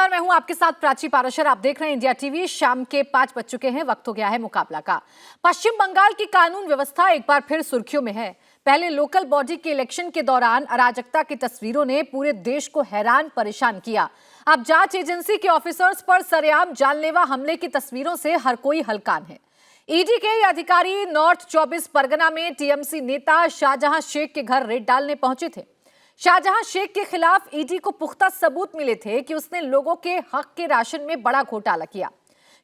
नमस्कार, मैं हूं आपके साथ प्राची पाराशर। आप देख रहे हैं इंडिया टीवी। शाम के 5 बज चुके हैं, वक्त हो गया है मुकाबला का। पश्चिम बंगाल की कानून व्यवस्था एक बार फिर सुर्खियों में है। पहले लोकल बॉडी के इलेक्शन के दौरान अराजकता की तस्वीरों ने पूरे देश को हैरान परेशान किया। अब जांच एजेंसी के ऑफिसर्स पर सरेआम जानलेवा हमले की तस्वीरों से हर कोई हलकान है। ईडी के अधिकारी नॉर्थ 24 परगना में टीएमसी नेता शाहजहां शेख के घर रेड डालने पहुंचे थे। शाहजहां शेख के खिलाफ ईडी को पुख्ता सबूत मिले थे कि उसने लोगों के हक के राशन में बड़ा घोटाला किया।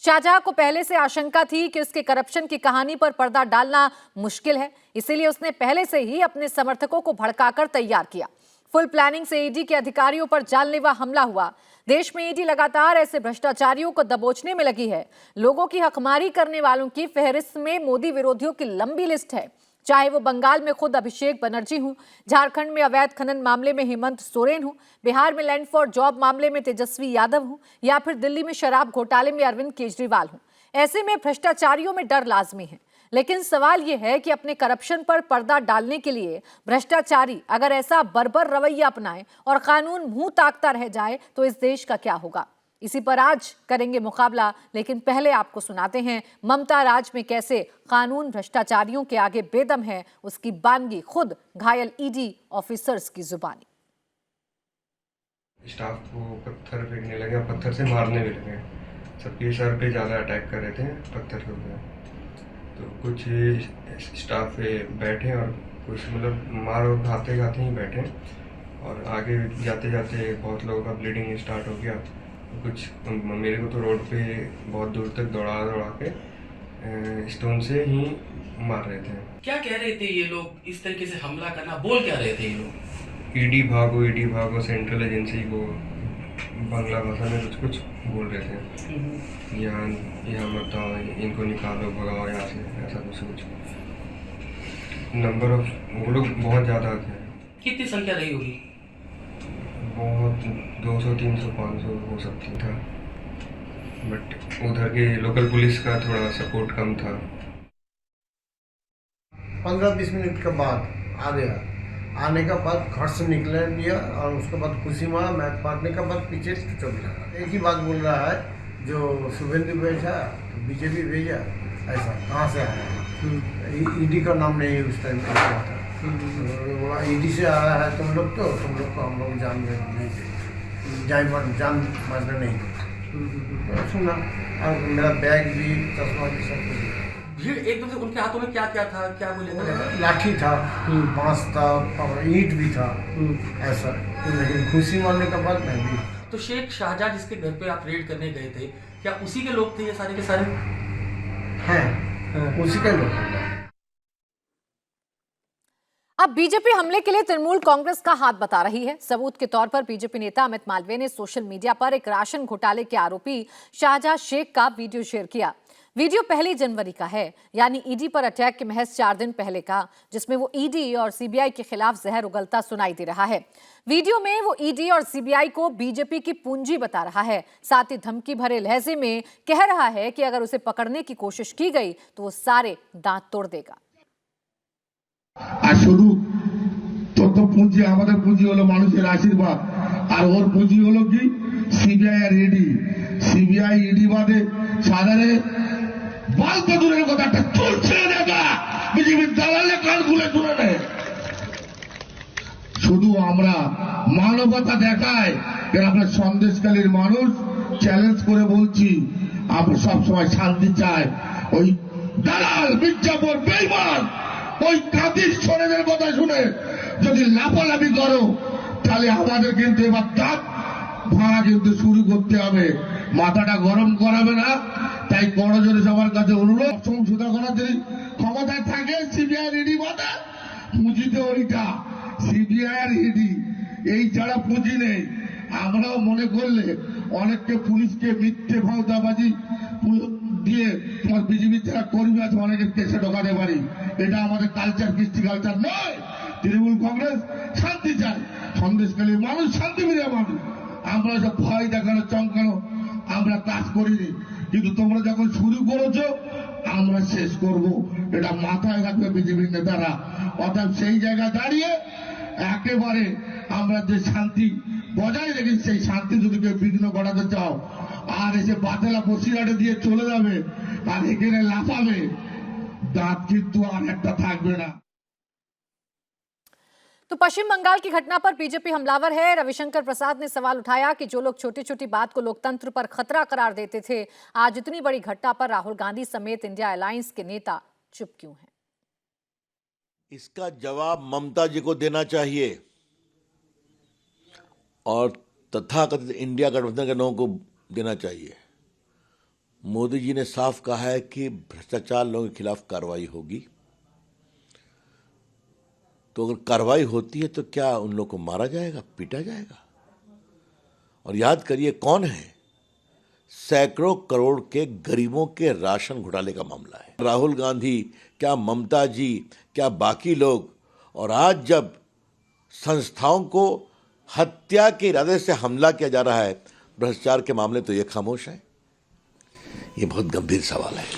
शाहजहां को पहले से आशंका थी कि उसके करप्शन की कहानी पर पर्दा डालना मुश्किल है, इसीलिए उसने पहले से ही अपने समर्थकों को भड़काकर तैयार किया। फुल प्लानिंग से ईडी के अधिकारियों पर जानलेवा हमला हुआ। देश में ईडी लगातार ऐसे भ्रष्टाचारियों को दबोचने में लगी है। लोगों की हकमारी करने वालों की फहरिस्त में मोदी विरोधियों की लंबी लिस्ट है। चाहे वो बंगाल में खुद अभिषेक बनर्जी हूं, झारखंड में अवैध खनन मामले में हेमंत सोरेन हूं, बिहार में लैंड फॉर जॉब मामले में तेजस्वी यादव हूं, या फिर दिल्ली में शराब घोटाले में अरविंद केजरीवाल हूं। ऐसे में भ्रष्टाचारियों में डर लाजमी है। लेकिन सवाल यह है कि अपने करप्शन पर पर्दा डालने के लिए भ्रष्टाचारी अगर ऐसा बर्बर रवैया अपनाए और कानून मुंह ताकता रह जाए तो इस देश का क्या होगा। इसी पर आज करेंगे मुकाबला, लेकिन पहले आपको सुनाते हैं ममता राज में कैसे कानून भ्रष्टाचारियों के आगे बेदम है, उसकी बानगी खुद घायल ईडी ऑफिसर्स की जुबानी। स्टाफ को पत्थर फेंकने लगे, पत्थर से मारने भी लगे। सबके सर पे ज़्यादा अटैक कर रहे थे पत्थर के ऊपर। तो कुछ स्टाफ पे बैठे और कुछ मतलब मार और खाते खाते ही बैठे, और आगे जाते जाते बहुत लोगों का ब्लीडिंग स्टार्ट हो गया। कुछ मेरे को तो रोड पे बहुत दूर तक दौड़ा के स्टोन से ही मार रहे थे। क्या कह रहे थे ये लोग, इस तरीके से हमला करना बोल क्या रहे थे ये लोग? ईडी भागो, सेंट्रल एजेंसी को बांग्ला भाषा में कुछ बोल रहे थे। यहाँ मत आओ, इनको निकालो, भगाओ यहाँ से, ऐसा कुछ। नंबर ऑफ वो लोग बहुत ज़्यादा थे। कितनी संख्या रही होगी? बहुत 200, 300, 500 हो सकती था, बट उधर के लोकल पुलिस का थोड़ा सपोर्ट कम था। 15-20 मिनट के बाद आ गया। आने के बाद घर से निकले दिया और उसके बाद खुशी मैच मारने के बाद पीछे चौक लगा। एक ही बात बोल रहा है, जो शुभेंदु भेजा तो बीजेपी भेजा, ऐसा कहाँ से आया? ईडी का नाम नहीं उस टाइम पे था। ईडी से आया है तुम लोग को हम लोग जान मारने नहीं तो सुना। और मेरा बैग भी, चश्मा भी, सब कुछ। भीड़ एकदम से उनके हाथों में क्या क्या था, क्या बोले थे? लाठी था, बांस था, ईंट भी था, ऐसा। लेकिन खुशी मारने के बाद नहीं। तो शेख शाहजहां जिसके घर पे आप रेड करने गए थे, क्या उसी के लोग थे ये सारे के सारे? हैं, उसी के लोग। अब बीजेपी हमले के लिए तृणमूल कांग्रेस का हाथ बता रही है। सबूत के तौर पर बीजेपी नेता अमित मालवीय ने सोशल मीडिया पर एक राशन घोटाले के आरोपी शाहजहां शेख का वीडियो शेयर किया। वीडियो 1 जनवरी का है, यानी ईडी पर अटैक के महज 4 दिन पहले का, जिसमें वो ईडी और सीबीआई के खिलाफ जहर उगलता सुनाई दे रहा है। वीडियो में वो ईडी और सीबीआई को बीजेपी की पूंजी बता रहा है। साथ ही धमकी भरे लहजे में कह रहा है कि अगर उसे पकड़ने की कोशिश की गई तो वो सारे दांत तोड़ देगा। আর শুধু তথ্য পুঁজি, আমাদের পুঁজি হলো মানুষের আশীর্বাদ, আর ওর পুঁজি হলো কি CBI R E D. CBI ED বাদে সাধারণে বালক দূরের কথা একটা চলছে দেখা বিজেপির দালালে কান খুলে শুনে নেয়। শুধু আমরা মানবতা দেখায়, এর আপনার সন্দেশকালীর মানুষ চ্যালেঞ্জ করে বলছি, আমরা সবসময় শান্তি চাই। ওই দালাল মির্জাপুর বেঈমান ওই কাদির সোরেনের কথা শুনে যদি লাফালাফি করো তাহলে আমাদের কিন্তু এবার দাঁত ভাঙা কিন্তু শুরু করতে হবে। মাথাটা গরম করাবে না। তাই করজোরে সবার কাছে অনুরোধ, সংশোধন করার যদি ক্ষমতায় থাকে সিবিআই ইডি বাদে পুঁজিতে ওইটা সিবিআই আর ইডি, এই ছাড়া পুঁজি নেই। আমরাও মনে করলে অনেককে পুলিশকে মিথ্যে ভাওতাবাজি দিয়ে তোমার বিজেপির যারা কর্মী আছে অনেকের কেসে ঢোকাতে পারি। এটা আমাদের কালচার, কৃষ্টি কালচার নয়। তৃণমূল কংগ্রেস শান্তি চায়, সন্দেশকালীর মানুষ শান্তিপ্রিয় মানুষ। আমরা সব ভয় দেখানো, চমকানো আমরা কাজ করিনি, কিন্তু তোমরা যখন শুরু করেছো আমরা শেষ করব, এটা মাথায় রাখবে বিজেপির নেতারা। অর্থাৎ সেই জায়গায় দাঁড়িয়ে একেবারে আমরা যে শান্তি বজায় রেখে সেই শান্তি যদি কেউ বিঘ্ন ঘটাতে চাও আর এসে বাতেলা বসিরাটে দিয়ে চলে যাবে আর এখানে লাফাবে, দাঁত কিন্তু আর একটা থাকবে না। तो पश्चिम बंगाल की घटना पर बीजेपी हमलावर है। रविशंकर प्रसाद ने सवाल उठाया कि जो लोग छोटी छोटी बात को लोकतंत्र पर खतरा करार देते थे, आज इतनी बड़ी घटना पर राहुल गांधी समेत इंडिया अलायंस के नेता चुप क्यों हैं? इसका जवाब ममता जी को देना चाहिए और तथाकथित इंडिया गठबंधन के लोगों को देना चाहिए। मोदी जी ने साफ कहा है कि भ्रष्टाचार लोगों के खिलाफ कार्रवाई होगी, तो अगर कार्रवाई होती है तो क्या उन लोगों को मारा जाएगा, पीटा जाएगा? और याद करिए कौन है, सैकड़ों करोड़ के गरीबों के राशन घोटाले का मामला है। राहुल गांधी, क्या ममता जी, क्या बाकी लोग, और आज जब संस्थाओं को हत्या के इरादे से हमला किया जा रहा है भ्रष्टाचार के मामले, तो ये खामोश है। ये बहुत गंभीर सवाल है।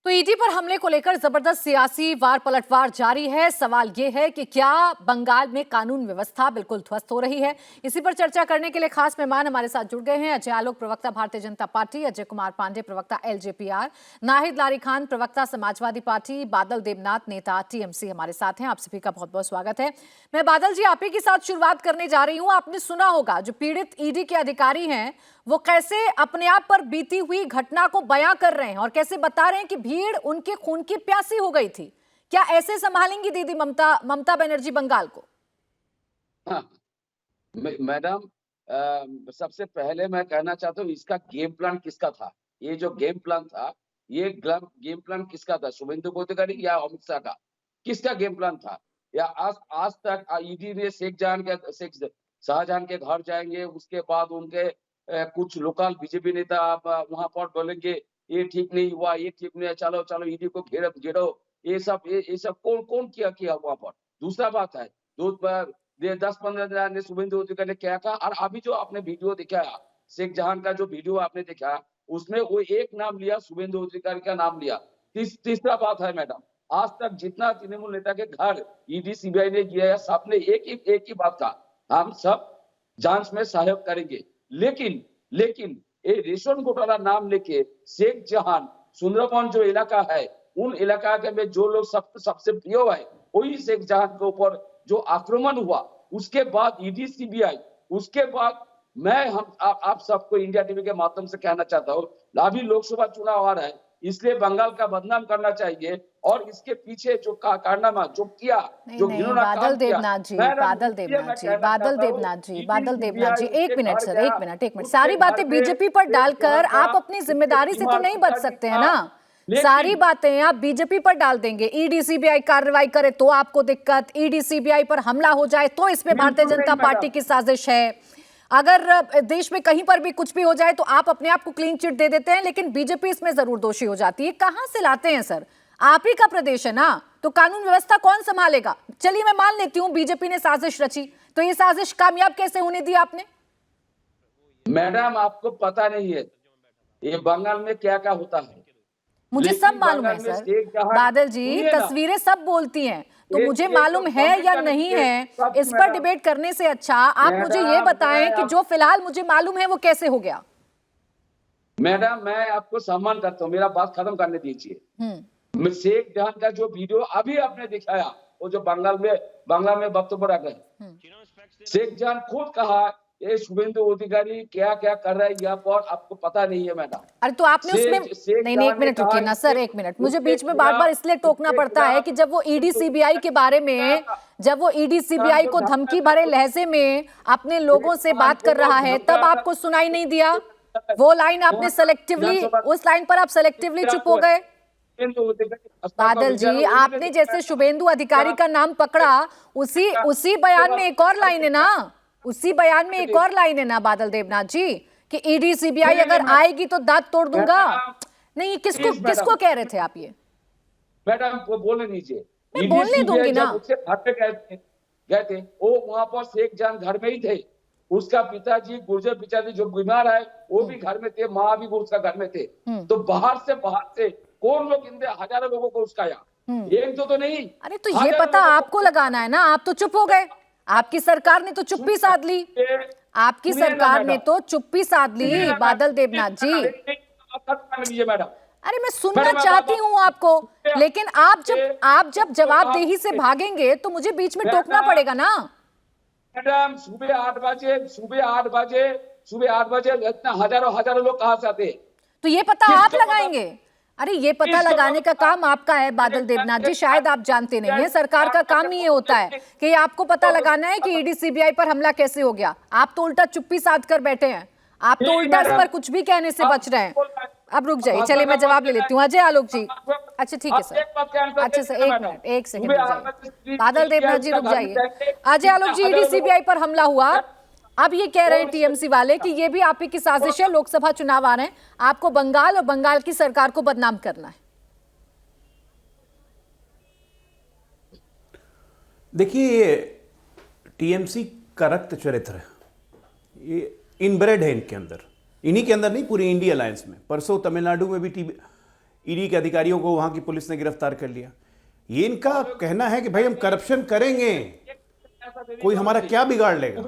तो ईडी पर हमले को लेकर जबरदस्त सियासी वार पलटवार जारी है। सवाल यह है कि क्या बंगाल में कानून व्यवस्था बिल्कुल ध्वस्त हो रही है? इसी पर चर्चा करने के लिए खास मेहमान हमारे साथ जुड़ गए हैं। अजय आलोक, प्रवक्ता भारतीय जनता पार्टी, अजय कुमार पांडे, प्रवक्ता एलजेपीआर, नाहिद लारी खान, प्रवक्ता समाजवादी पार्टी, बादल देवनाथ, नेता टीएमसी हमारे साथ हैं। आप सभी का बहुत बहुत स्वागत है। मैं बादल जी आप ही के साथ शुरुआत करने जा रही हूं। आपने सुना होगा जो पीड़ित ईडी के अधिकारी हैं वो कैसे अपने आप पर बीती हुई घटना को बयां कर रहे हैं और कैसे बता रहे हैं कि भीड़ उनके खून की प्यासी हो गई थी। क्या ऐसे संभालेंगी दीदी ममता बनर्जी बंगाल को? हाँ, मैडम, सबसे पहले मैं कहना चाहता हूँ इसका गेम प्लान किसका था। ये जो गेम प्लान था, ये गेम प्लान किसका था? शुभेंदु अधिकारी या अमित शाह का? किसका गेम प्लान था? या आज तक ईडी ने शेख शाहजहां के घर जाएंगे, उसके बाद उनके कुछ लोकल बीजेपी नेता वहां पर बोलेंगे ये ठीक नहीं हुआ, ये ठीक नहीं है, चलो चलो ईडी को घेरो। ये सब कौन किया वहां पर? दूसरा बात है, 10-15 दिन ने शुभेंदु अधिकारी ने क्या कहा, और अभी जो आपने वीडियो दिखाया, शेख जहां का जो वीडियो आपने देखा, उसमें वो एक नाम लिया, शुभेंदु अधिकारी का नाम लिया। तीसरा बात है मैडम, आज तक जितना तृणमूल नेता के घर ईडी सीबीआई ने किया है, सबने एक ही बात कहा, हम सब जांच में सहयोग करेंगे। लेकिन ये रेशम घोटाला नाम लेके शेख जहां, सुंदरबन जो इलाका है, उन इलाका के में जो लोग सबसे प्रिय है, वही शेख जहां के ऊपर जो आक्रमण हुआ, उसके बाद ईडी सीबीआई, उसके बाद आप सबको इंडिया टीवी के माध्यम से कहना चाहता हूँ, अभी लोकसभा चुनाव आ रहा है, इसलिए बंगाल का बदनाम करना चाहिए और इसके पीछे जो कारनामा जो किया, जो बादल देवनाथ जी एक मिनट सर, एक मिनट। सारी बातें बीजेपी पर डालकर आप अपनी जिम्मेदारी से तो नहीं बच सकते हैं ना। सारी बातें आप बीजेपी पर डाल देंगे। ईडी सीबीआई कार्रवाई करे तो आपको दिक्कत, ईडी सीबीआई पर हमला हो जाए तो इसमें भारतीय जनता पार्टी की साजिश है, अगर देश में कहीं पर भी कुछ भी हो जाए तो आप अपने आप को क्लीन चिट दे देते हैं, लेकिन बीजेपी इसमें जरूर दोषी हो जाती है। कहां से लाते हैं सर? आप ही का प्रदेश है ना, तो कानून व्यवस्था कौन संभालेगा? चलिए मैं मान लेती हूं बीजेपी ने साजिश रची, तो ये साजिश कामयाब कैसे होने दी आपने? मैडम आपको पता नहीं है ये बंगाल में क्या क्या होता है। मुझे सब मालूम है सर। बादल जी तस्वीरें सब बोलती हैं, तो मुझे मालूम है या नहीं है, इस पर डिबेट करने से अच्छा आप मुझे ये बताएं कि जो फिलहाल मुझे मालूम है वो कैसे हो गया। मैडम मैं आपको सम्मान करता हूँ, मेरा बात खत्म करने दीजिए। शेख जहां का जो वीडियो अभी आपने दिखाया, वो जो बांग्ला में वक्तव्य रख रहे, शेख जहां खुद कहा ये शुभेंदु अधिकारी क्या क्या कर रहा है यहाँ पर आपको पता नहीं है मैडम। अरे तो आपने उसमें नहीं एक मिनट रुकिए ना सर, एक मिनट, मुझे बीच में बार बार इसलिए टोकना पड़ता है कि जब वो ईडी सीबीआई के बारे में, जब वो ईडी सीबीआई को धमकी भरे लहजे में अपने लोगों से बात कर रहा है, तब आपको सुनाई नहीं दिया? वो लाइन आपने सेलेक्टिवली, उस लाइन पर आप सेलेक्टिवली चुप हो गए। बादल जी आपने जैसे शुभेंदु अधिकारी का नाम पकड़ा, उसी बयान में एक और लाइन है ना, उसी बयान में एक और लाइन है ना बादल देवनाथ जी, कि ईडी सीबीआई अगर आएगी तो दांत तोड़ दूंगा। नहीं किसको कह रहे थे आप ये? मैडम वो बोलने दीजिए, मैं बोलने दूंगी ना। उससे घर पे गए थे, वो वहां पर शेख जहां घर में ही थे, उसका पिताजी गुर्जर पिताजी जो बीमार है वो भी घर में थे, माँ भी उसका घर में थे। तो बाहर से कौन लोग इन हजारों लोगों को उसका एक तो नहीं। अरे तो ये पता आपको लगाना है ना, आप तो चुप हो गए। आपकी सरकार ने तो चुप्पी साध ली, आपकी सरकार ने तो चुप्पी साध ली बादल देवनाथ जी। लीजिए मैडम। अरे मैं सुनना चाहती हूँ आपको, लेकिन आप जब जवाबदेही से भागेंगे तो मुझे बीच में टोकना पड़ेगा ना। मैडम सुबह 8 बजे इतना हजारों लोग कहाँ से आते हैं? तो ये पता आप लगाएंगे? अरे ये पता लगाने का काम आपका है बादल देवनाथ जी, शायद आप जानते नहीं है। सरकार का काम ही ये होता है कि आपको पता लगाना है कि ईडी सीबीआई पर हमला कैसे हो गया। आप तो उल्टा चुप्पी साध कर बैठे हैं, आप तो उल्टा इस पर कुछ भी कहने से बच रहे हैं। अब रुक जाइए, चलिए मैं जवाब ले लेती हूँ। अजय आलोक जी, अच्छा ठीक है सर, अच्छा सर एक मिनट, एक सेकंड रुक जाइए। बादल देवनाथ जी रुक जाइए। अजय आलोक जी, ईडी सीबीआई पर हमला हुआ, अब ये कह रहे हैं टीएमसी वाले कि ये भी आप ही की साजिश है, लोकसभा चुनाव आ रहे हैं, आपको बंगाल और बंगाल की सरकार को बदनाम करना है। देखिए, ये टीएमसी का रक्त चरित्र है, ये इनब्रेड है इनके अंदर, इन्हीं के अंदर नहीं, पूरी इंडिया अलायंस में। परसों तमिलनाडु में भी ईडी के अधिकारियों को वहां की पुलिस ने गिरफ्तार कर लिया। ये इनका कहना है कि भाई हम करप्शन करेंगे, कोई हमारा क्या बिगाड़ लेगा,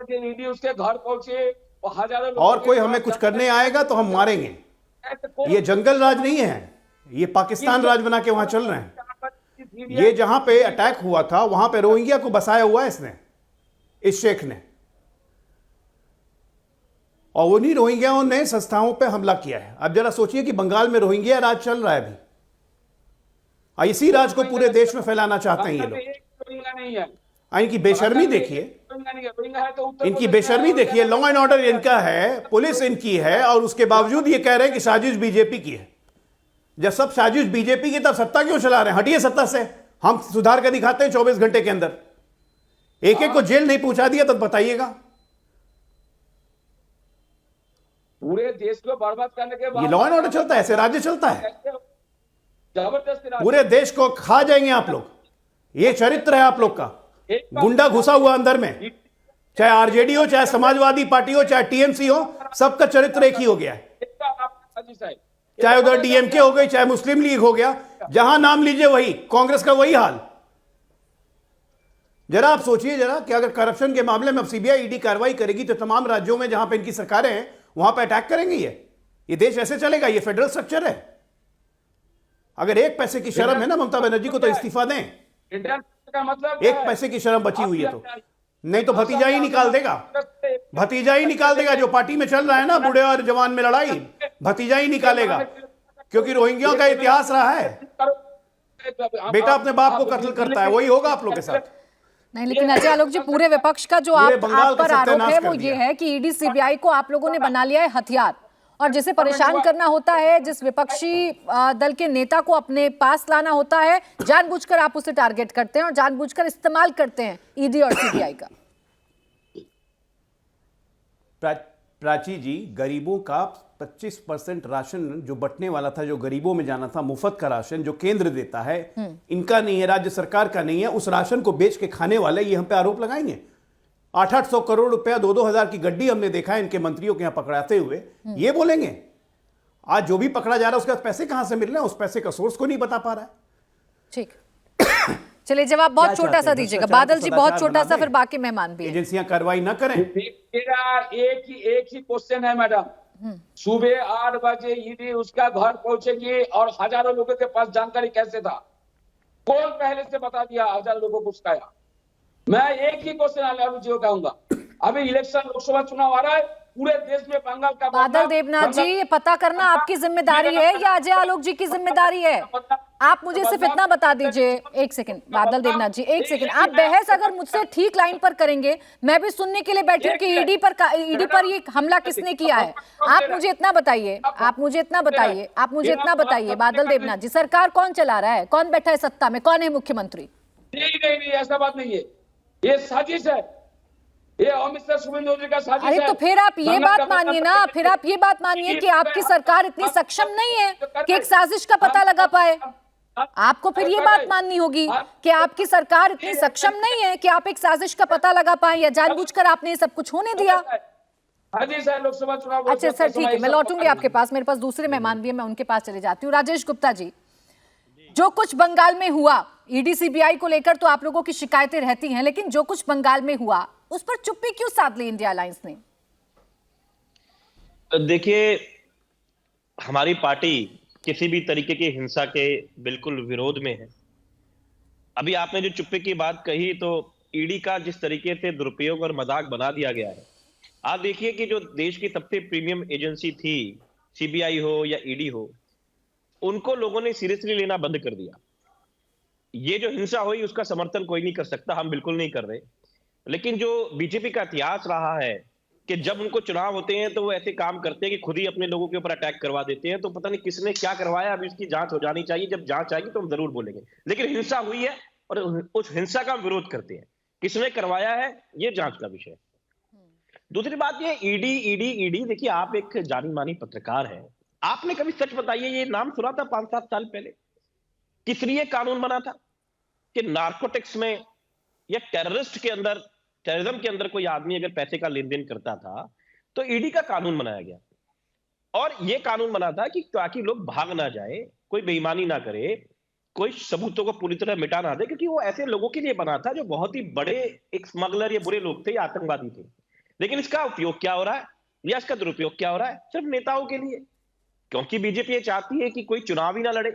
ईडी उसके घर पहुंचे और हजारों लोग और कोई हमें कुछ करने आएगा तो हम मारेंगे। ये जंगल राज नहीं है, ये पाकिस्तान राज बना के वहां चल रहे हैं। ये जहां पे अटैक हुआ था वहां पे रोहिंग्या को बसाया हुआ है इसने, इस शेख ने, और उन्हीं रोहिंग्याओं ने संस्थाओं पे हमला किया है। अब जरा सोचिए कि बंगाल में रोहिंग्या राज चल रहा है अभी, और इसी राज को पूरे देश में फैलाना चाहते हैं ये लोग। इनकी बेशर्मी देखिए, इनकी बेशर्मी देखिए। लॉ एंड ऑर्डर इनका है, पुलिस इनकी है, और उसके बावजूद ये कह रहे हैं कि साजिश बीजेपी की है। जब सब साजिश बीजेपी की, तब सत्ता क्यों चला रहे हैं? हटिए सत्ता से, हम सुधार कर दिखाते हैं 24 घंटे के अंदर। एक एक को जेल नहीं पहुंचा दिया तब बताइएगा। पूरे देश को बर्बाद करने के बाद ये लॉ एंड ऑर्डर चलता है, ऐसे राज्य चलता है। जबरदस्ती पूरे देश को खा जाएंगे आप लोग, ये चरित्र है आप लोग का। गुंडा घुसा हुआ अंदर में, चाहे आरजेडी हो, चाहे समाजवादी पार्टी हो, चाहे टीएमसी हो, सबका चरित्र एक ही हो गया है। चाहे उधर डीएमके हो गई, चाहे मुस्लिम लीग हो गया, जहां नाम लीजिए वही कांग्रेस का वही हाल। जरा आप सोचिए जरा कि अगर करप्शन के मामले में अब सीबीआई ईडी कार्रवाई करेगी तो तमाम राज्यों में जहां पे इनकी सरकारें हैं वहां पे अटैक करेंगे। ये देश ऐसे चलेगा? ये फेडरल स्ट्रक्चर है। अगर एक पैसे की शर्म है ना ममता बनर्जी को, तो इस्तीफा दें। का मतलब एक पैसे की शर्म बची हुई है तो, नहीं तो भतीजा ही निकाल देगा, भतीजा ही निकाल देगा। जो पार्टी में चल रहा है ना बूढ़े और जवान में लड़ाई, भतीजा ही निकालेगा, क्योंकि रोहिंग्याओं का इतिहास रहा है, बेटा अपने बाप को कत्ल करता है, वही होगा आप लोग के साथ। नहीं, लेकिन अजय आलोक जी, पूरे विपक्ष का जो आप पर आरोप है वो ये है कि ईडी सीबीआई को आप लोगों ने बना लिया है हथियार, और जिसे परेशान करना होता है, जिस विपक्षी दल के नेता को अपने पास लाना होता है, जानबूझकर आप उसे टारगेट करते हैं और जानबूझकर इस्तेमाल करते हैं ईडी और सीबीआई का। प्राची जी, गरीबों का 25% राशन जो बंटने वाला था, जो गरीबों में जाना था, मुफ्त का राशन जो केंद्र देता है, इनका नहीं है, राज्य सरकार का नहीं है, उस राशन को बेच के खाने वाले ये हम पे आरोप लगाएंगे। 800 करोड़ रुपया, 2-2 हजार की गड्डी हमने देखा है इनके मंत्रियों के यहां पकड़ाते हुए, ये बोलेंगे। आज जो भी पकड़ा जा रहा है उसके पैसे कहां से मिल रहे हैं, उस पैसे का सोर्स को नहीं बता पा रहा है। ठीक, चलिए जवाब बहुत छोटा सा दीजिएगा बादल जी, बहुत छोटा सा, फिर बाकी मेहमान भी। एजेंसियां कार्रवाई ना करें। मेरा एक ही क्वेश्चन है मैडम, सुबह 8 बजे ईडी उसका घर पहुंचेगी और हजारों लोगों के पास जानकारी कैसे था? कौन पहले से बता दिया हजारों लोगों को उसका? मैं एक ही क्वेश्चन आलोक जी को कहूंगा, अभी इलेक्शन लोकसभा चुनाव आ रहा है, पूरे देश में बंगाल का बादल देवनाथ जी, ये पता करना आपकी जिम्मेदारी है या अजय आलोक जी की जिम्मेदारी है? आप मुझे सिर्फ इतना बता दीजिए। एक सेकंड बादल देवनाथ जी, एक सेकंड, आप बहस अगर मुझसे ठीक लाइन पर करेंगे, मैं भी सुनने के लिए बैठी हूँ कि ईडी पर ये हमला किसने किया है। आप मुझे इतना बताइए, आप मुझे इतना बताइए, आप मुझे इतना बताइए बादल देवनाथ जी, सरकार कौन चला रहा है, कौन बैठा है सत्ता में, कौन है मुख्यमंत्री? नहीं, ऐसा बात नहीं है, ये साजिश है, ये अमित शाह शुभेंदु जी का साजिश है। अरे तो फिर आप ये बात मानिए ना, फिर आप ये बात मानिए कि आपकी सरकार इतनी सक्षम नहीं है कि एक साजिश का पता लगा पाए। आपको फिर ये बात माननी होगी कि आपकी सरकार इतनी सक्षम नहीं है कि आप एक साजिश का पता लगा पाए, या जानबूझकर आपने ये सब कुछ होने दिया। लोकसभा चुनाव। अच्छा सर ठीक है, मैं लौटूंगी आपके पास, मेरे पास दूसरे मेहमान भी है, मैं उनके पास चले जाती हूँ। राजेश गुप्ता जी, जो कुछ बंगाल में हुआ ईडी सीबीआई को लेकर तो आप लोगों की शिकायतें रहती हैं, लेकिन जो कुछ बंगाल में हुआ उस पर चुप्पी क्यों साध ली इंडिया अलायंस ने? देखिए, हमारी पार्टी किसी भी तरीके की हिंसा के बिल्कुल विरोध में है। अभी आपने जो चुप्पी की बात कही, तो ईडी का जिस तरीके से दुरुपयोग और मजाक बना दिया गया है, आप देखिए कि जो देश की सबसे प्रीमियम एजेंसी थी, सीबीआई हो या ईडी हो, उनको लोगों ने सीरियसली लेना बंद कर दिया। ये जो हिंसा हुई उसका समर्थन कोई नहीं कर सकता, हम बिल्कुल नहीं कर रहे। लेकिन जो बीजेपी का इतिहास रहा है कि जब उनको चुनाव होते हैं तो वो ऐसे काम करते हैं कि खुद ही अपने लोगों के ऊपर अटैक करवा देते हैं। तो पता नहीं किसने क्या करवाया, अभी उसकी जांच हो जानी चाहिए। जब जांच आएगी तो हम जरूर बोलेंगे। लेकिन हिंसा हुई है और उस हिंसा का हम विरोध करते हैं। किसने करवाया है ये जांच का विषय है। दूसरी बात ये ईडी, देखिए आप एक जानी मानी पत्रकार हैं, आपने कभी सच बताइए ये नाम सुना था 5-7 साल पहले? किस लिए कानून बना था कि नार्कोटिक्स में या टेररिज्म के अंदर कोई आदमी अगर पैसे का लेन देन करता था तो ईडी का कानून बनाया गया। और यह कानून बना था कि ताकि लोग भाग ना जाए, कोई बेईमानी ना करे, कोई सबूतों को पूरी तरह मिटा ना दे, क्योंकि वो ऐसे लोगों के लिए बना था जो बहुत ही बड़े एक स्मगलर या बुरे लोग थे या आतंकवादी थे। लेकिन इसका उपयोग क्या हो रहा है या इसका दुरुपयोग क्या हो रहा है? सिर्फ नेताओं के लिए, क्योंकि बीजेपी ये चाहती है कि कोई चुनाव ही ना लड़े,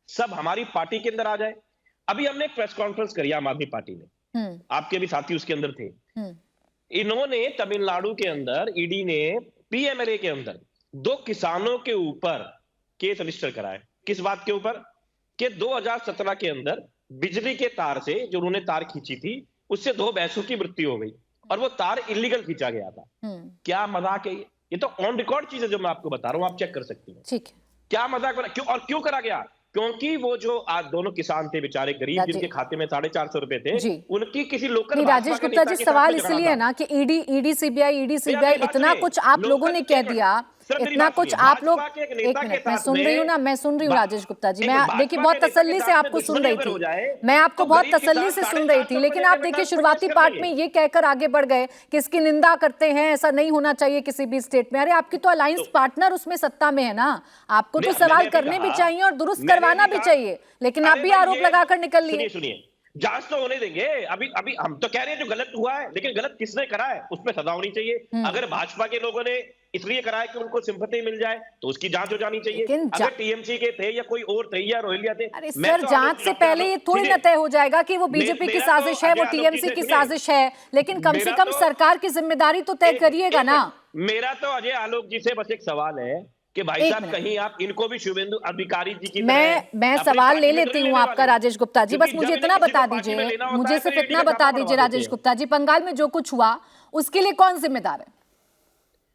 सब हमारी पार्टी के अंदर आ जाए। अभी हमने एक प्रेस कॉन्फ्रेंस करी आम आदमी पार्टी ने, आपके भी साथी उसके अंदर थे। इन्होंने तमिलनाडु के अंदर, ईडी ने पीएमएलए के अंदर 2 किसानों के ऊपर केस रजिस्टर कराए। किस बात के ऊपर? कि 2017 के अंदर बिजली के तार से, जो उन्होंने तार खींची थी, उससे 2 भैंसों की मृत्यु हो गई और वो तार इलीगल खींचा गया था। क्या मजाक है ये? तो ऑन रिकॉर्ड चीज है जो मैं आपको बता रहा हूं, आप चेक कर सकती हैं। ठीक है। क्या मजाक बना? क्यों? और क्यों करा गया? क्योंकि वो जो आज दोनों किसान थे बेचारे गरीब, जिनके खाते में 450 रुपए थे, उनकी किसी लोकल नहीं, राजेश गुप्ता जी, सवाल इसलिए है ना कि ईडी सीबीआई इतना कुछ आप लोगों ने कह दिया, इतना कुछ आप लोग। एक मिनट, मैं सुन रही हूँ ना, मैं सुन रही हूँ राजेश गुप्ता जी, मैं देखिए बहुत तसल्ली से आपको सुन रही थी, मैं आपको बहुत तसल्ली से सुन रही थी। लेकिन आप देखिए शुरुआती पार्ट में ये कहकर आगे बढ़ गए कि इसकी निंदा करते हैं, ऐसा नहीं होना चाहिए किसी भी स्टेट में। अरे आपकी तो अलायंस पार्टनर उसमें सत्ता में है ना, आपको तो सवाल करने भी चाहिए और दुरुस्त करवाना भी चाहिए, लेकिन आप भी आरोप लगाकर निकल लिए। सुनिए, जांच तो होने देंगे। अभी हम तो कह रहे हैं जो गलत हुआ है, लेकिन गलत किसने करा है उस पर सजा होनी चाहिए। अगर भाजपा के लोगों ने इसलिए करा है कि उनको सिंपैथी मिल जाए तो उसकी जांच हो जानी चाहिए। अगर टीएमसी के थे या कोई और थे या रोहिल्ला थे, अरे सर, जांच से पहले ये थोड़ी ना तय हो जाएगा कि वो बीजेपी की साजिश है, वो टीएमसी की साजिश है, लेकिन कम से कम सरकार की जिम्मेदारी तो तय करिएगा ना। मेरा तो अजय आलोक जी से बस एक सवाल है कि भाई साहब कहीं आप इनको भी शुभेंदु अधिकारी जी की मैं सवाल ले लेती हूँ आपका राजेश गुप्ता जी, बस मुझे इतना बता दीजिए, मुझे सिर्फ इतना बता दीजिए राजेश गुप्ता जी, बंगाल में जो कुछ हुआ उसके लिए कौन जिम्मेदार है?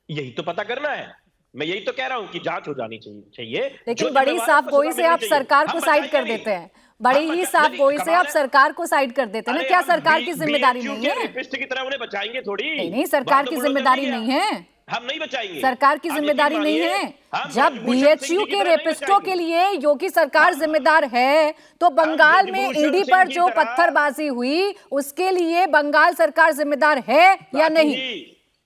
यही तो पता करना है। मैं यही तो कह रहा हूँ कि जांच हो जानी चाहिए। लेकिन बड़ी साफ गोई से आप सरकार को साइड कर देते हैं, बड़ी ही साफ गोई से आप सरकार को साइड कर देते हैं ना। क्या सरकार की जिम्मेदारी नहीं है? की तरह उन्हें बचाएंगे थोड़ी? नहीं, सरकार की जिम्मेदारी नहीं है, हम नहीं बचाएंगे। सरकार की जिम्मेदारी नहीं है। जब बीएचयू के रेपिस्टों के लिए योगी सरकार जिम्मेदार है, तो बंगाल में ईडी पर जो पत्थरबाजी हुई उसके लिए बंगाल सरकार जिम्मेदार है या नहीं?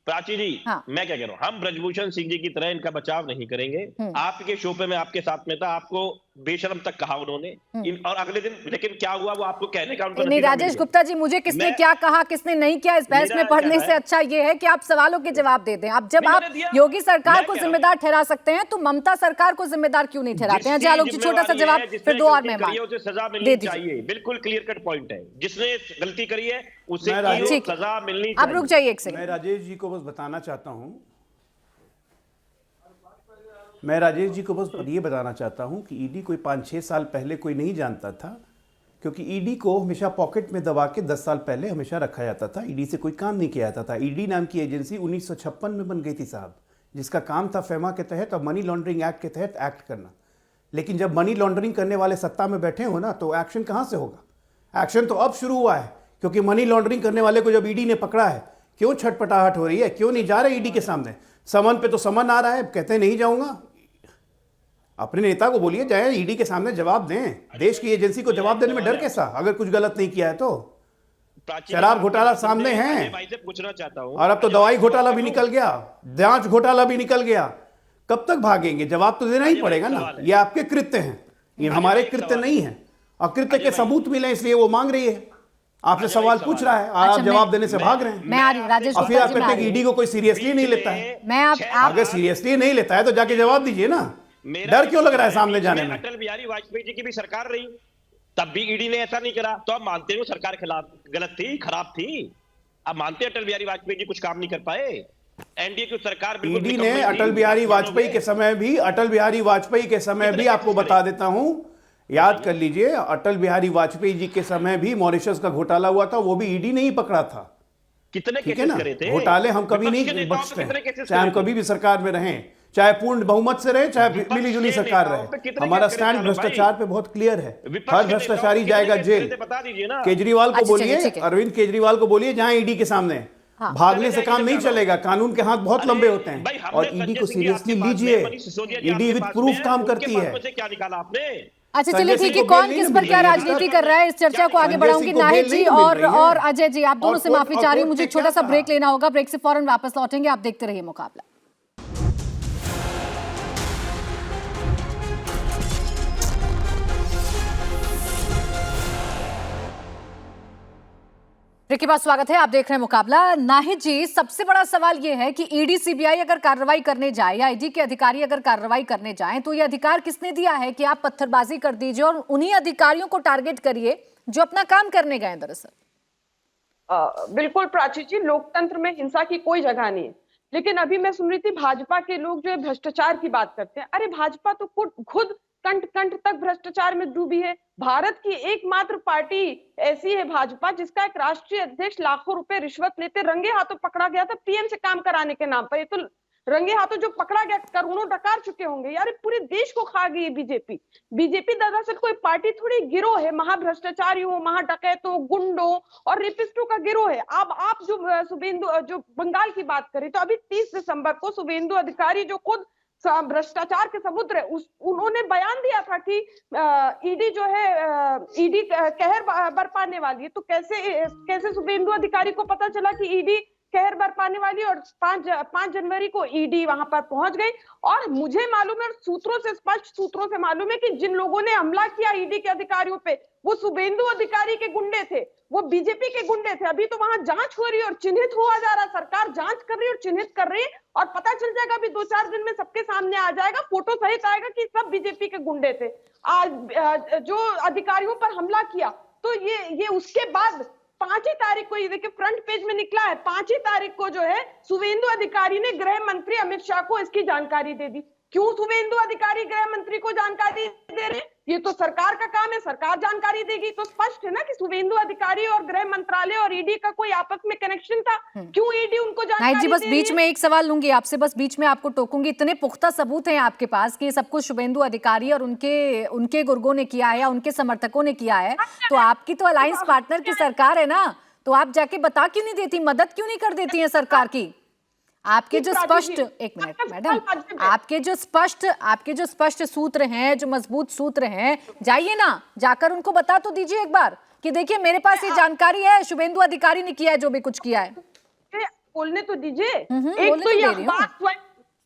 प्राची जी, मैं क्या कह रहा हूं, हम ब्रजभूषण सिंह जी की तरह इनका बचाव नहीं करेंगे। आपके शो पे मैं आपके साथ में था, आपको बेशरम तक कहा उन्होंने, और अगले दिन लेकिन क्या हुआ वो आपको कहने का उनको नहीं। राजेश गुप्ता जी, मुझे किसने क्या कहा किसने नहीं किया इस बहस में पढ़ने से अच्छा ये है कि आप सवालों के जवाब दे दें। आप जब आप योगी सरकार को जिम्मेदार ठहरा सकते हैं तो ममता सरकार को जिम्मेदार क्यों नहीं ठहराते हैं? आलोक जी, छोटा सा जवाब, फिर 2 और मेहमान। सजा मिलनी चाहिए, बिल्कुल क्लियर कट पॉइंट है। जिसने गलती करी है उसे सजा मिलनी चाहिए। अब रुक जाइए एक सेकंड, मैं राजेश जी को बस बताना चाहता हूं, मैं राजेश जी को बस ये बताना चाहता हूं कि ईडी कोई 5-6 साल पहले कोई नहीं जानता था, क्योंकि ईडी को हमेशा पॉकेट में दबा के 10 साल पहले हमेशा रखा जाता था। ईडी से कोई काम नहीं किया जाता था। ईडी नाम की एजेंसी 1956 में बन गई थी साहब, जिसका काम था फेमा के तहत और मनी लॉन्ड्रिंग एक्ट के तहत एक्ट करना। लेकिन जब मनी लॉन्ड्रिंग करने वाले सत्ता में बैठे हो ना, तो एक्शन कहाँ से होगा? एक्शन तो अब शुरू हुआ है, क्योंकि मनी लॉन्ड्रिंग करने वाले को जब ईडी ने पकड़ा है, क्यों छटपटाहट हो रही है? क्यों नहीं जा रहे ईडी के सामने? समन पे तो समन आ रहा है, कहते नहीं जाऊंगा। अपने नेता को बोलिए जाए ईडी के सामने जवाब दें। देश की एजेंसी को जवाब देने में डर कैसा, अगर कुछ गलत नहीं किया है तो? शराब घोटाला सामने है, पूछना चाहता हूं, और अब तो दवाई घोटाला भी निकल गया, जांच घोटाला भी निकल गया। कब तक भागेंगे? जवाब तो देना ही पड़ेगा ना। ये आपके कृत्य हैं, ये हमारे कृत्य नहीं है। अकृत्य के सबूत मिले इसलिए वो मांग रही है। आपसे सवाल पूछ रहा है, आप जवाब देने से भाग रहे हैं। मैं आ रही हूँ राजेश, और फिर आप कहते हैं कि ईडी को कोई सीरियसली नहीं लेता है। मैं आप अगर सीरियसली नहीं लेता है तो जाके जवाब दीजिए ना, डर क्यों लग रहा है सामने जाने में? अटल बिहारी वाजपेयी जी की भी सरकार रही, तब भी ईडी ने ऐसा नहीं करा, तो आप मानते हो सरकार खिलाफ गलत थी, खराब थी? आप मानते हैं अटल बिहारी वाजपेयी जी कुछ काम नहीं कर पाए? एनडीए की सरकार ईडी ने अटल बिहारी वाजपेयी के समय भी, अटल बिहारी वाजपेयी के समय भी आपको बता देता हूं, याद कर लीजिए, अटल बिहारी वाजपेयी जी के समय भी मॉरिशस का घोटाला हुआ था, वो भी ईडी ने ही पकड़ा था। कितने ठीक है केसेस ना? करे थे? घोटाले हम कभी नहीं बख्शते हैं, चाहे हम कभी भी सरकार में रहें, चाहे पूर्ण बहुमत से रहे, चाहे मिलीजुली सरकार रहे। हमारा स्टैंड भ्रष्टाचार पे बहुत क्लियर है, हर भ्रष्टाचारी जाएगा जेल। केजरीवाल को बोलिए, अरविंद केजरीवाल को बोलिए, जहां ईडी के सामने भागने से काम नहीं चलेगा, कानून के हाथ बहुत लंबे होते हैं। और ईडी को सीरियसली लीजिए, ईडी विद प्रूफ काम करती है। क्या निकाला आपने? अच्छा चलिए ठीक है, कौन किस पर क्या राजनीति कर रहा है, इस चर्चा को आगे बढ़ाऊंगी। नाहिद जी और अजय जी, आप दोनों से माफी चाह रही हूँ, मुझे छोटा सा ब्रेक लेना होगा, ब्रेक से फौरन वापस लौटेंगे, आप देखते रहिए मुकाबला। के बाद स्वागत है, आप देख रहे हैं मुकाबला। नाहिद जी, सबसे बड़ा सवाल यह है कि ईडी सीबीआई अगर कार्रवाई करने जाए या ईडी के अधिकारी अगर कार्रवाई करने जाएं तो ये अधिकार किसने दिया है कि आप पत्थरबाजी कर दीजिए और उन्हीं अधिकारियों को टारगेट करिए जो अपना काम करने गए? दरअसल बिल्कुल प्राची जी, लोकतंत्र में हिंसा की कोई जगह नहीं है। लेकिन अभी मैं सुन रही थी भाजपा के लोग जो भ्रष्टाचार की बात करते हैं, अरे भाजपा तो खुद कंठ कंठ तक भ्रष्टाचार में डूबी है। भारत की एकमात्र पार्टी ऐसी है भाजपा जिसका एक राष्ट्रीय अध्यक्ष लाखों रुपए रिश्वत लेते रंगे हाथों पकड़ा गया था पीएम से काम कराने के नाम पर। ये तो रंगे हाथों जो पकड़ा गया, करोड़ों डकार चुके होंगे यार, पूरे देश को खा गई बीजेपी। बीजेपी दरअसल कोई पार्टी थोड़ी, गिरोह है, महाभ्रष्टाचारियों, महाडकैतों, गुंडों और रेपिस्टों का गिरोह है। अब आप जो शुभेंदु जो बंगाल की बात करें, तो अभी 30 दिसंबर को शुभेंदु अधिकारी जो खुद भ्रष्टाचार के समुद्र है, उन्होंने बयान दिया था कि ईडी जो है ईडी कहर बरपाने वाली है। तो कैसे शुभेंदु अधिकारी को पता चला कि ईडी कहर बरपाने वाली? और 5 जनवरी को ईडी वहां पर पहुंच गई। और मुझे मालूम है, स्पष्ट सूत्रों से मालूम है कि जिन लोगों ने हमला किया ईडी के अधिकारियों पे, वो शुभेंदु अधिकारी के गुंडे थे, वो बीजेपी के गुंडे थे। अभी तो वहां जांच हो रही है और चिन्हित हुआ जा रहा है, सरकार जांच कर रही है और चिन्हित कर रही है, और पता चल जाएगा अभी 2-4 दिन में सबके सामने आ जाएगा, फोटो सहित आएगा कि सब बीजेपी के गुंडे थे जो अधिकारियों पर हमला किया। तो ये उसके बाद 5 ही तारीख को, ये देखिए फ्रंट पेज में निकला है, 5 ही तारीख को जो है शुभेंदु अधिकारी ने गृह मंत्री अमित शाह को इसकी जानकारी दे दी। क्यों शुभेंदु अधिकारी गृह मंत्री को जानकारी दे रहे? ये तो सरकार का काम है, सरकार जानकारी देगी। तो स्पष्ट है ना कि शुभेंदु अधिकारी और गृह मंत्रालय और ईडी का कोई आपस में कनेक्शन था। क्यों ईडी उनको जानकारी जी, बस बीच में एक सवाल लूंगी आपसे, बस बीच में आपको टोकूंगी। इतने पुख्ता सबूत हैं आपके पास कि ये सब कुछ शुभेंदु अधिकारी और उनके गुर्गों ने किया है या उनके समर्थकों ने किया है, तो आपकी तो अलायंस पार्टनर की सरकार है ना, तो आप जाके बता क्यों नहीं देती, मदद क्यों नहीं कर देती है सरकार की? आपके जो स्पष्ट, एक मिनट मैडम, आपके जो स्पष्ट सूत्र हैं, जो मजबूत सूत्र हैं, जाइए ना, जाकर उनको बता तो दीजिए एक बार कि देखिए मेरे पास ये जानकारी है, शुभेंदु अधिकारी ने किया है जो भी कुछ किया है। बोलने तो दीजिए। एक तो ये अखबार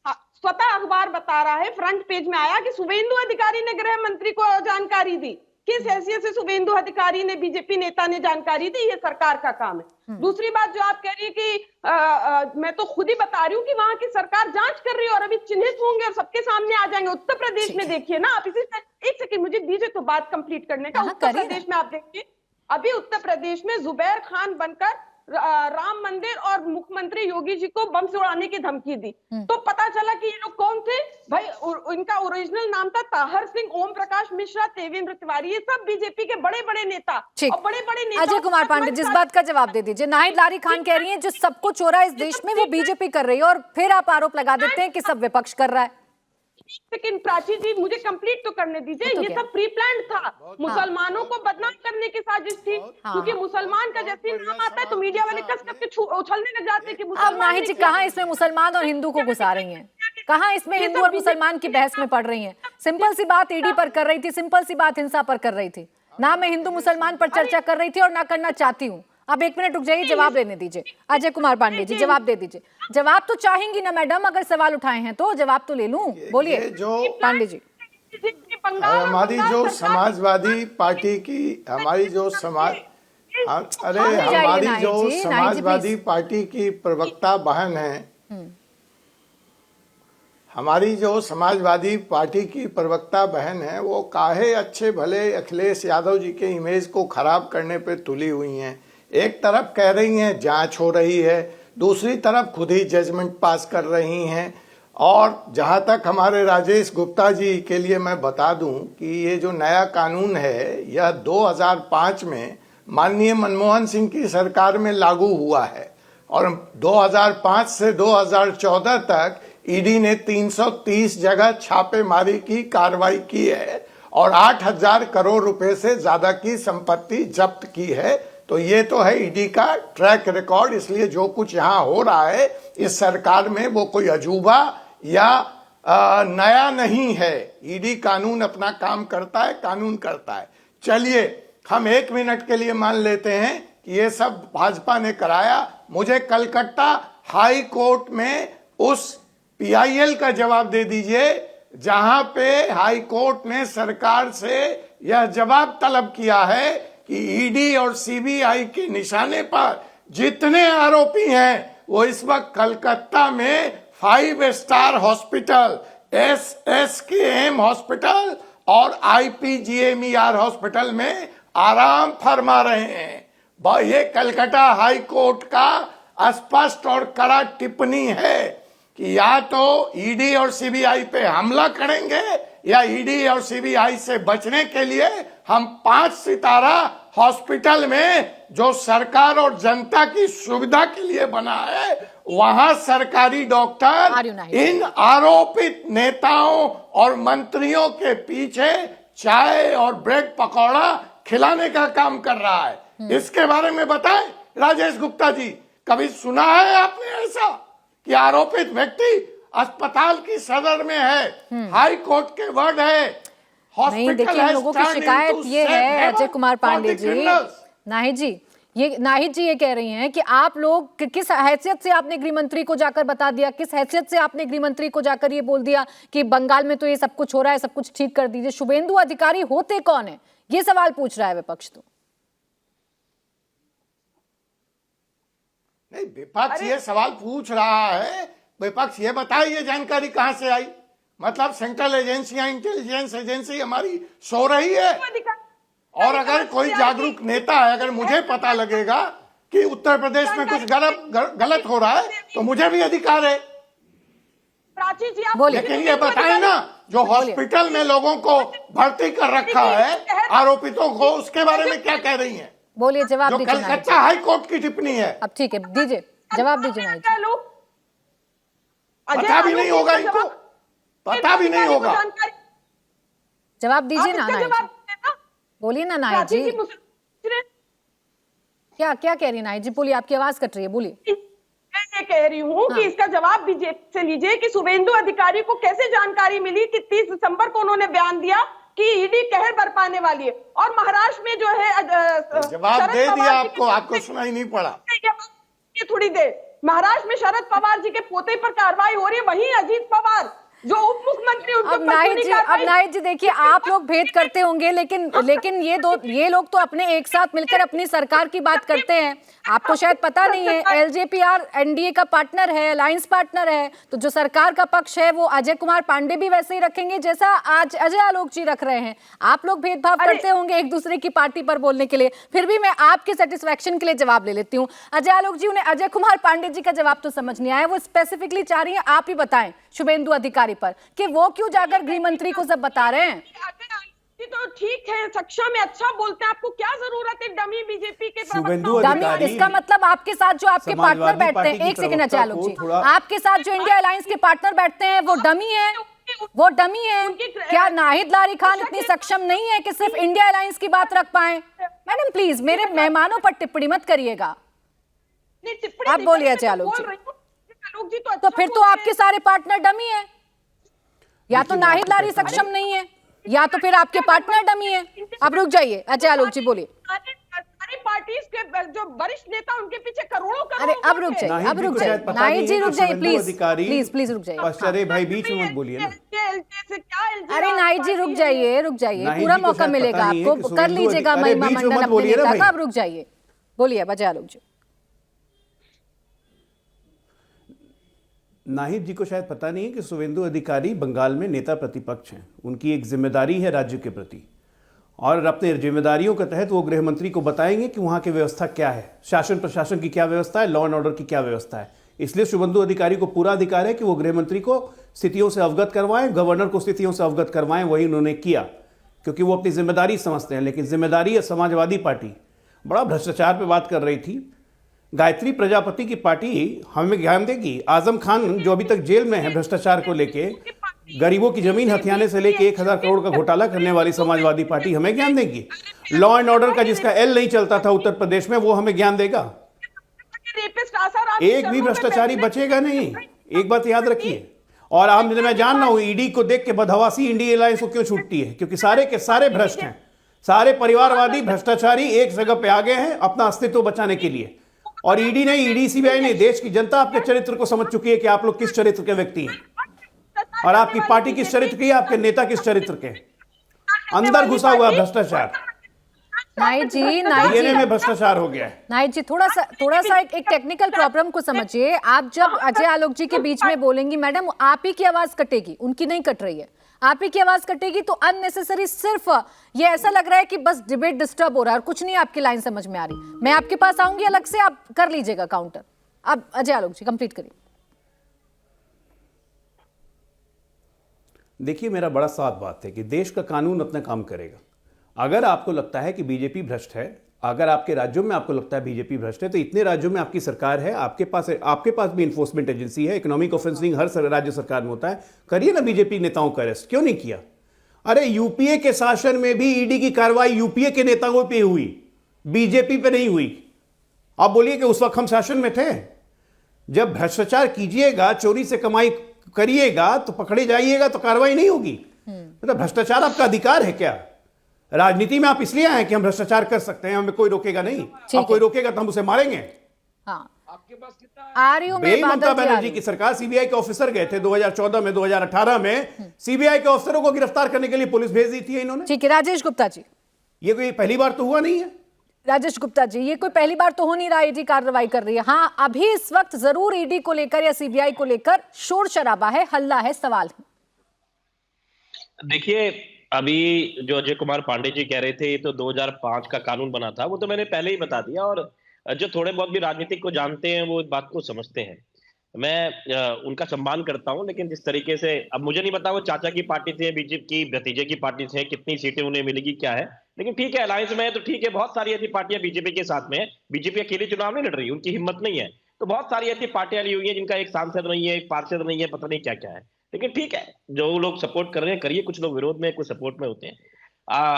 स्वतः अखबार बता रहा है, फ्रंट पेज में आया कि शुभेंदु अधिकारी ने गृह मंत्री को जानकारी दी। किस हैसियत से शुभेंदु अधिकारी ने, बीजेपी नेता ने जानकारी दी? ये सरकार का काम है। दूसरी बात जो आप कह रही है कि मैं तो खुद ही बता रही हूँ कि वहां की सरकार जांच कर रही है और अभी चिन्हित होंगे और सबके सामने आ जाएंगे। उत्तर प्रदेश में देखिए ना आप, एक सेकंड मुझे दीजिए तो बात कंप्लीट करने का। उत्तर प्रदेश में आप देखिए, अभी उत्तर प्रदेश में जुबैर खान बनकर राम मंदिर और मुख्यमंत्री योगी जी को बम से उड़ाने की धमकी दी। तो पता चला कि ये लोग कौन थे भाई, इनका ओरिजिनल नाम था ताहर सिंह, ओम प्रकाश मिश्रा, देवेंद्र तिवारी, ये सब बीजेपी के बड़े बड़े नेता और बड़े बड़े नेता। अजय कुमार पांडे, जिस बात का जवाब दे दीजिए। नाहिद लारी खान कह रही है जो सब कुछ हो रहा है इस देश में वो बीजेपी कर रही है, और फिर आप आरोप लगा देते हैं कि सब विपक्ष कर रहा है। लेकिन प्राची जी मुझे कंप्लीट तो करने दीजिए। ये सब प्री प्लान था, मुसलमानों को बदनाम करने की साजिश थी, क्योंकि मुसलमान का जैसे नाम आता है तो मीडिया वाले कस कस के उछलने लग जाते हैं कि अब नाहिद जी कहाँ इसमें मुसलमान और हिंदू को घुसा रही हैं, कहाँ इसमें हिंदू और मुसलमान की बहस में पड़ रही हैं? सिंपल सी बात ईडी पर कर रही थी, सिंपल सी बात हिंसा पर कर रही थी, ना मैं हिंदू मुसलमान पर चर्चा कर रही थी और ना करना चाहती हूँ। अब 1 मिनट रुक जाइए, जवाब लेने दीजिए। अजय कुमार पांडे जी जवाब दे दीजिए। जवाब तो चाहेंगी ना मैडम, अगर सवाल उठाए हैं तो जवाब तो ले लूं, बोलिए पांडे जी। बंगाल और हमारी बंगाल जो सरकार समाजवादी पार्टी की हमारी जो समाज अरे जाइए हमारी नाहिद जो जी, नाहिद जी, समाजवादी प्लीज। पार्टी की प्रवक्ता बहन है, हमारी जो समाजवादी पार्टी की प्रवक्ता बहन है, वो काहे अच्छे भले अखिलेश यादव जी के इमेज को खराब करने पे तुली हुई हैं। एक तरफ कह रही हैं जांच हो रही है, दूसरी तरफ खुद ही जजमेंट पास कर रही हैं। और जहां तक हमारे राजेश गुप्ता जी के लिए मैं बता दूं कि ये जो नया कानून है यह 2005 में माननीय मनमोहन सिंह की सरकार में लागू हुआ है और 2005 से 2014 तक ईडी ने 330 जगह छापेमारी की कार्रवाई की है और 8,000 करोड़ रुपए से ज्यादा की संपत्ति जब्त की है। तो ये तो है ईडी का ट्रैक रिकॉर्ड। इसलिए जो कुछ यहाँ हो रहा है इस सरकार में वो कोई अजूबा या नया नहीं है। ईडी कानून अपना काम करता है, कानून करता है। चलिए हम 1 मिनट के लिए मान लेते हैं कि ये सब भाजपा ने कराया। मुझे कलकत्ता हाई कोर्ट में उस पीआईएल का जवाब दे दीजिए जहां पे हाई कोर्ट ने सरकार से यह जवाब तलब किया है कि ईडी और सीबीआई के निशाने पर जितने आरोपी हैं वो इस वक्त कलकत्ता में 5 स्टार हॉस्पिटल, SSKM हॉस्पिटल और IPGMER हॉस्पिटल में आराम फरमा रहे हैं। ये कलकत्ता हाई कोर्ट का स्पष्ट और कड़ा टिप्पणी है कि या तो ईडी और सीबीआई पे हमला करेंगे या ईडी और सीबीआई से बचने के लिए हम 5 सितारा हॉस्पिटल में जो सरकार और जनता की सुविधा के लिए बना है वहां सरकारी डॉक्टर इन आरोपित नेताओं और मंत्रियों के पीछे चाय और ब्रेड पकौड़ा खिलाने का काम कर रहा है। इसके बारे में बताएं राजेश गुप्ता जी, कभी सुना है आपने ऐसा कि आरोपित व्यक्ति अस्पताल की सदर में है, हाई कोर्ट के वर्ड है, नहीं? देखिए लोगों की शिकायत ये है अजय कुमार पांडे जी, नाहिद जी ये कह रही हैं कि आप लोग किस हैसियत से आपने गृह मंत्री को जाकर बता दिया, किस हैसियत से आपने गृह मंत्री को जाकर ये बोल दिया कि बंगाल में तो ये सब कुछ हो रहा है, सब कुछ ठीक कर दीजिए। शुभेंदु अधिकारी होते कौन है, ये सवाल पूछ रहा है विपक्ष। तो नहीं, विपक्ष ये सवाल पूछ रहा है, विपक्ष ये बताए ये जानकारी कहां से आई। मतलब सेंट्रल एजेंसियां, इंटेलिजेंस एजेंसी हमारी सो रही है। और अगर कोई जागरूक नेता है, अगर मुझे पता लगेगा कि उत्तर प्रदेश में कुछ गलत हो रहा है तो मुझे भी अधिकार है। प्राची जी आप लेकिन ये बताएं ना, जो हॉस्पिटल में लोगों को भर्ती कर रखा है आरोपितों को, उसके बारे में क्या कह रही हैं? बोलिए, जवाब जो दीजिए। कलकत्ता हाई कोर्ट की टिप्पणी है। अब ठीक है, दीजिए जवाब दीजिए। पता भी नहीं होगा इनको, पता भी नहीं होगा। जवाब दीजिए ना नाहिद, बोलिए ना नाहिद जी। क्या क्या कह रही है नाहिद जी, बोलिए, आपकी आवाज कट रही है, बोलिए। मैं ये कह रही हूँ कि इसका जवाब भी से लीजिए कि शुभेंदु अधिकारी को कैसे जानकारी मिली कि 30 दिसंबर को उन्होंने बयान दिया कि ईडी कहर बरपाने वाली है। और महाराष्ट्र में जो है जवाब दे दिया आपको सुनाई नहीं पड़ा। थोड़ी देर महाराष्ट्र में शरद पवार जी के पोते पर कार्रवाई हो रही है, वहीं अजीत पवार जो उप मुख्यमंत्री अब नाहिद जी देखिए, आप लोग भेद करते होंगे लेकिन ये लोग तो अपने एक साथ मिलकर अपनी सरकार की बात करते हैं। आपको शायद पता नहीं है, एलजेपीआर एनडीए का पार्टनर है, अलायंस पार्टनर है। तो जो सरकार का पक्ष है वो अजय कुमार पांडे भी वैसे ही रखेंगे जैसा आज अजय आलोक जी रख रहे हैं। आप लोग भेदभाव करते होंगे एक दूसरे की पार्टी पर बोलने के लिए। फिर भी मैं आपके सेटिस्फेक्शन के लिए जवाब ले लेती हूँ। अजय आलोक जी, उन्हें अजय कुमार पांडे जी का जवाब तो समझ नहीं आया, वो स्पेसिफिकली चाह रही है आप ही बताएं शुभेंदु अधिकारी पर कि वो क्यों जाकर गृह मंत्री को सब बता रहे हैं। तो ठीक है, सक्षम में अच्छा बोलते हैं, आपको क्या जरूरत है डमी बीजेपी के डमी? इसका मतलब आपके साथ जो आपके पार्टनर बैठते हैं, एक सेकंड अजय आलोक जी, आपके साथ जो इंडिया अलायंस के पार्टनर बैठते हैं वो डमी है, वो डमी है। क्या नाहिद लारी खान इतनी सक्षम नहीं है कि सिर्फ इंडिया अलायंस की बात रख पाए? मैडम प्लीज मेरे मेहमानों पर टिप्पणी मत करिएगा। आप बोलिए अजय आलोक जी। तो फिर तो आपके सारे पार्टनर डमी है, या तो नाहिद लारी सक्षम नहीं है या तो फिर आपके पार्टनर डमी है। अब रुक जाइए, अजय आलोक जी बोलिए। सारी पार्टी फडणवीस के जो वरिष्ठ नेता उनके पीछे करोड़ों अरे अब रुक जाइए, अब रुक जाइए, नाहिद जी रुक जाइए प्लीज, प्लीज प्लीज रुक जाइए। अरे भाई बीच में मत बोलिए ना। अरे नाहिद जी रुक जाइए, रुक जाइए, पूरा मौका मिलेगा आपको, कर लीजिएगा महिमा मंडन अपने नेता का। अब रुक जाइए, बोलिए बजा लोग जी। नाहिद जी को शायद पता नहीं है कि शुभेंदु अधिकारी बंगाल में नेता प्रतिपक्ष हैं। उनकी एक जिम्मेदारी है राज्य के प्रति, और अपने जिम्मेदारियों के तहत वो गृह मंत्री को बताएंगे कि वहाँ की व्यवस्था क्या है, शासन प्रशासन की क्या व्यवस्था है, लॉ एंड ऑर्डर की क्या व्यवस्था है। इसलिए शुभेंदु अधिकारी को पूरा अधिकार है कि वो गृह मंत्री को स्थितियों से अवगत करवाएं, गवर्नर को स्थितियों से अवगत करवाएं। वही उन्होंने किया क्योंकि वो अपनी जिम्मेदारी समझते हैं। लेकिन जिम्मेदारी है समाजवादी पार्टी बड़ा भ्रष्टाचार पर बात कर रही थी। गायत्री प्रजापति की पार्टी हमें ज्ञान देगी। आजम खान जो अभी तक जेल में है भ्रष्टाचार को लेके, गरीबों की जमीन हथियाने से लेके 1000 करोड़ का घोटाला करने वाली समाजवादी पार्टी हमें ज्ञान देगी। लॉ एंड ऑर्डर का जिसका एल नहीं चलता था उत्तर प्रदेश में, वो हमें ज्ञान देगा। एक भी भ्रष्टाचारी बचेगा नहीं, एक बात याद रखिए। और आप मैं जान रहा हूं ईडी को देख के बदहवासी इंडिया अलायंस को क्यों छूटती है, क्योंकि सारे के सारे भ्रष्ट हैं, सारे परिवारवादी भ्रष्टाचारी एक जगह पे आ गए हैं अपना अस्तित्व बचाने के लिए। और ईडी नहीं, ईडी सीबीआई नहीं, देश की जनता आपके चरित्र को समझ चुकी है कि आप लोग किस चरित्र के व्यक्ति हैं, और आपकी पार्टी किस चरित्र की है, आपके नेता किस चरित्र के। अंदर घुसा हुआ भ्रष्टाचार, नाहिद जी डीएनए में भ्रष्टाचार हो गया है। नाहिद जी थोड़ा सा एक टेक्निकल प्रॉब्लम को समझिए। आप जब अजय आलोक जी के बीच में बोलेंगी मैडम, आप ही की आवाज कटेगी, उनकी नहीं कट रही है, आप ही की आवाज कटेगी, तो अननेसेसरी सिर्फ ये ऐसा लग रहा है कि बस डिबेट डिस्टर्ब हो रहा है और कुछ नहीं आपकी लाइन समझ में आ रही। मैं आपके पास आऊंगी अलग से, आप कर लीजिएगा काउंटर। अब अजय आलोक जी कंप्लीट करिए। देखिए मेरा बड़ा साफ बात है कि देश का कानून अपना काम करेगा। अगर आपको लगता है कि बीजेपी भ्रष्ट है, अगर आपके राज्यों में आपको लगता है बीजेपी भ्रष्ट है, तो इतने राज्यों में आपकी सरकार है, आपके पास भी इन्फोर्समेंट एजेंसी है, इकोनॉमिक ऑफेंसिंग हर राज्य सरकार में होता है। करिए ना बीजेपी नेताओं का अरेस्ट, क्यों नहीं किया? अरे यूपीए के शासन में भी ईडी की कार्रवाई यूपीए के नेताओं पे हुई, बीजेपी पे नहीं हुई। आप बोलिए कि उस वक्त हम शासन में थे। जब भ्रष्टाचार कीजिएगा, चोरी से कमाई करिएगा, तो पकड़े जाइएगा तो कार्रवाई नहीं होगी। मतलब भ्रष्टाचार आपका अधिकार है क्या? राजनीति में आप इसलिए आए कि हम भ्रष्टाचार कर सकते हैं, हमें कोई रोकेगा नहीं, और कोई रोकेगा तो हम उसे मारेंगे। हाँ। आपके पास कितना आ रही हूं मैं, ममता बनर्जी की सरकार, सीबीआई के ऑफिसर गए थे 2014 में, 2018 में सीबीआई के ऑफिसरों को गिरफ्तार करने के लिए पुलिस भेज दी थी इन्होंने। ठीक है राजेश गुप्ता जी, ये कोई पहली बार तो हुआ नहीं है। राजेश गुप्ता जी, ये कोई पहली बार तो हो नहीं रहा ईडी कार्रवाई कर रही है। हाँ, अभी इस वक्त जरूर ईडी को लेकर या सीबीआई को लेकर शोर शराबा है, हल्ला है, सवाल है। देखिए अभी जो अजय कुमार पांडे जी कह रहे थे तो 2005 का कानून बना था, वो तो मैंने पहले ही बता दिया, और जो थोड़े बहुत भी राजनीतिक को जानते हैं वो इस बात को समझते हैं। मैं उनका सम्मान करता हूं, लेकिन जिस तरीके से, अब मुझे नहीं पता वो चाचा की पार्टी से, बीजेपी की भतीजे की पार्टी से, कितनी सीटें उन्हें मिलेगी क्या है, लेकिन ठीक है अलायंस में है तो ठीक है। बहुत सारी ऐसी पार्टियां बीजेपी के साथ में है, बीजेपी अकेली चुनाव नहीं लड़ रही, उनकी हिम्मत नहीं है, तो बहुत सारी ऐसी पार्टियां ली हुई है जिनका एक सांसद नहीं है, एक पार्षद नहीं है, पता नहीं क्या क्या है। लेकिन ठीक है, जो लोग सपोर्ट कर रहे हैं करिए, कुछ लोग विरोध में, कुछ सपोर्ट में होते हैं।